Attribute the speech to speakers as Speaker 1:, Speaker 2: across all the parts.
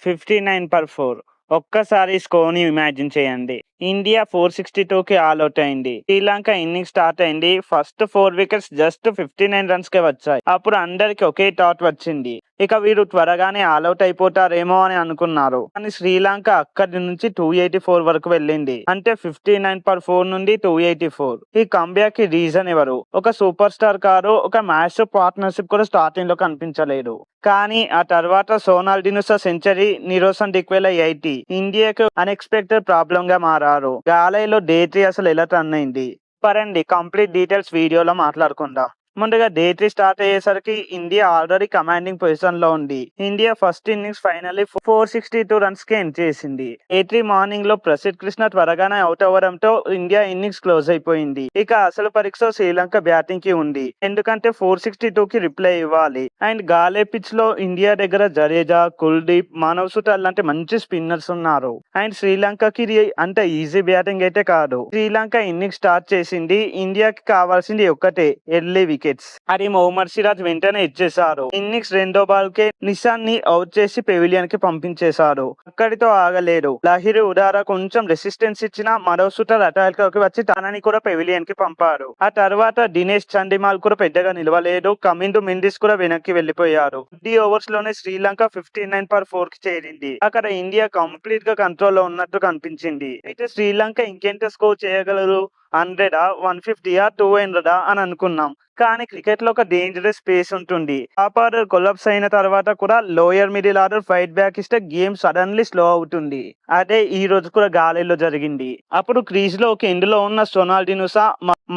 Speaker 1: 59/4. ఒక్కసారి స్కోర్‌ని ఇమాజిన్ చేయండి. India 462కి all out అయింది. శ్రీలంక ఇన్నింగ్స్ స్టార్ట్ అయింది. ఫస్ట్ 4 వికెట్స్ జస్ట్ 59 రన్స్‌కే వచ్చాయి. అప్పుడు అందరికి ఒకే థాట్ వచ్చింది. ఇక వీరు త్వరగానే ఆల్ ఔట్ అయిపోతారేమో అని అనుకున్నారు. కానీ శ్రీలంక అక్కడి నుంచి 284 వరకు వెళ్ళింది. అంటే 59/4 నుండి 284. ఈ కమ్‌బ్యాక్‌కి రీజన్ ఎవరు? ఒక సూపర్ స్టార్ కాదు, ఒక మ్యాసివ్ పార్ట్నర్‌షిప్ కూడా స్టార్టింగ్‌లో కనిపించలేదు. కానీ ఆ తర్వాత సోనాల్ డినుసా సెంచరీ, నిరోషన్ డిక్వెలా 80 ఇండియాకు అన్ఎక్స్పెక్టెడ్ ప్రాబ్లమ్ గా మారారు. గాలైలో డే 3 అసలు ఎలా టర్న్ అయింది? పరండి కంప్లీట్ డీటెయిల్స్ వీడియోలో మాట్లాడుకుందాం. ముందుగా డే 3 స్టార్ట్ అయ్యేసరికి ఇండియా ఆల్రెడీ కమాండింగ్ పొజిషన్ లో ఉంది. India first innings finally 462 runs కి ఎండ్ చేసింది. డే 3 మార్నింగ్ లో ప్రసిద్ కృష్ణ త్వరగానే అవుట్ అవ్వడంతో ఇండియా ఇన్నింగ్స్ క్లోజ్ అయిపోయింది. ఇక అసలు పరీక్ష శ్రీలంక బ్యాటింగ్ కి ఉంది. ఎందుకంటే 462 కి రిప్లై ఇవ్వాలి. అండ్ గాలే పిచ్ లో ఇండియా దగ్గర జడేజా, కుల్దీప్, మానవ్ సుటార్ లాంటి మంచి స్పిన్నర్స్ ఉన్నారు. అండ్ శ్రీలంకకి ఇది అంత ఈజీ బ్యాటింగ్ అయితే కాదు. శ్రీలంక ఇన్నింగ్స్ స్టార్ట్ చేసింది. ఇండియాకి కావాల్సింది ఒక్కటే, ఎర్లీ వికెట్స్. అది మొహమ్మద్ సిరాజ్ వెంటనే ఇచ్చేశారు. ఇన్నింగ్స్ రెండో బాల్ కే నిషాన్ ని అవుట్ చేసి పెవిలియన్ కి పంపించేశారు. అక్కడితో ఆగలేదు. లహిరి ఉడారా కొంచెం రెసిస్టెన్స్ ఇచ్చిన మనోజ్ సుటార్ అటాక్ లోకి వచ్చి తనని కూడా పెవిలియన్ కి పంపారు. ఆ తర్వాత దినేష్ చండిమాల్ కూడా పెద్దగా నిలవలేదు. కమిందు మెండిస్ కూడా వెనక్కి వెళ్లిపోయారు. 50 ఓవర్స్ లోనే శ్రీలంక 59/4 కి చేరింది. అక్కడ ఇండియా కంప్లీట్ గా కంట్రోల్ లో ఉన్నట్టు కనిపించింది. అయితే శ్రీలంక ఇంకెంత స్కోర్ చేయగలరు? 100, 150, 200 అని అనుకున్నాం. కానీ క్రికెట్ లో ఒక డేంజరస్ స్పేస్ ఉంటుంది. టాప్ ఆర్డర్ కొలాప్స్ అయిన తర్వాత కూడా lower middle order fight back ఇస్తే గేమ్ సడన్లీ స్లో అవుతుంది. అదే ఈ రోజు కూడా గాలిలో జరిగింది. అప్పుడు క్రీజ్ లో ఒక ఎండ్ లో ఉన్న సోనాల్ డినుసా,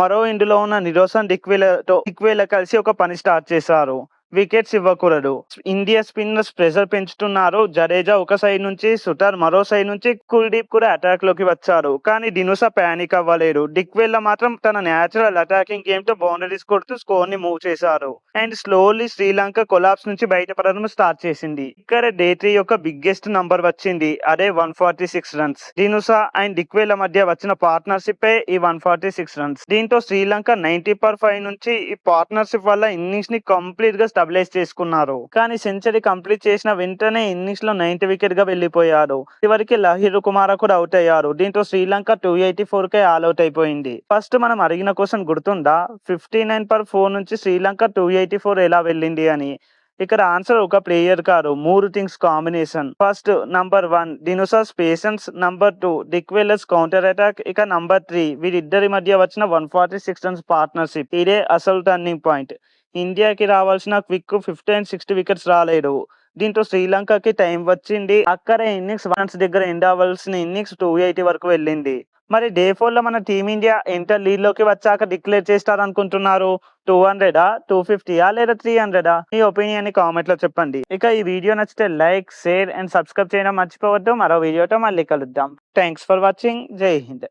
Speaker 1: మరో ఎండ్ లో ఉన్న నిరోషన్ డిక్వెలా కలిసి ఒక పని స్టార్ట్ చేశారు. వికెట్స్ ఇవ్వకూడదు. ఇండియా స్పిన్నర్స్ ప్రెషర్ పెంచుతున్నారు. జడేజా ఒక సైడ్ నుంచి, సుటార్ మరో సైడ్ నుంచి, కుల్దీప్ కూడా అటాక్ లోకి వచ్చారు. కానీ డినుసా పానిక్ అవ్వలేదు. డిక్వెల్లా మాత్రం తన న్యాచురల్ అటాకింగ్ గేమ్ తో బౌండరీస్ కొడుతూ స్కోర్ ని మూవ్ చేశారు. అండ్ స్లోలీ శ్రీలంక కొలాప్స్ నుంచి బయటపడడం స్టార్ట్ చేసింది. ఇక్కడ డే 3 యొక్క బిగ్గెస్ట్ నంబర్ వచ్చింది. అదే 146 రన్స్. డినుసా అండ్ డిక్వెల్లా మధ్య వచ్చిన పార్ట్నర్షిప్ ఈ 146 రన్స్. దీంతో శ్రీలంక 90/5 నుంచి ఈ పార్ట్నర్షిప్ వల్ల ఇన్నింగ్స్ ని కంప్లీట్ గా స్టెబిలైజ్ చేసుకున్నారు. కానీ సెంచరీ కంప్లీట్ చేసిన వెంటనే ఇన్నింగ్స్ లో 90 వికెట్ గా వెళ్లిపోయారు. చివరికి లహిరు కుమార కూడా అవుట్ అయ్యారు. దీంతో శ్రీలంక 284 కే ఆల్ అవుట్ అయిపోయింది. ఫస్ట్ మనం అడిగిన క్వశ్చన్ గుర్తుందా? 59/4 నుంచి శ్రీలంక 284 ఎలా వెళ్ళింది అని. ఇక్కడ ఆన్సర్ ఒక ప్లేయర్ కాదు, 3 థింగ్స్ కాంబినేషన్. ఫస్ట్ నంబర్ 1 డినోసాస్ patience, number 2 Dickwella's counter attack, ఇక నంబర్ 3 వీరిద్దరి మధ్య వచ్చిన 146 రన్స్ పార్ట్నర్షిప్. ఇదే అసలు టర్నింగ్ పాయింట్. ఇండియాకి రావాల్సిన క్విక్ 50 అండ్ 60 వికెట్స్ రాలేదు. దీంతో శ్రీలంకకి టైం వచ్చింది. అక్కడే ఇన్నింగ్స్ రన్స్ దగ్గర ఎండ్ అవ్వాల్సిన ఇన్నింగ్స్ 280 వరకు వెళ్ళింది. మరి డే 4 లో మన టీమిండియా ఎంత లీడ్ లోకి వచ్చాక డిక్లేర్ చేస్తారు అనుకుంటున్నారు? 200, 250 లేదా 300? మీ ఒపీనియన్ ని కామెంట్ లో చెప్పండి. ఇక ఈ వీడియో నచ్చితే లైక్, షేర్ అండ్ సబ్స్క్రైబ్ చేయడం మర్చిపోవద్దు. మరో వీడియోతో మళ్ళీ కలుద్దాం. Thanks for watching. జై హింద్.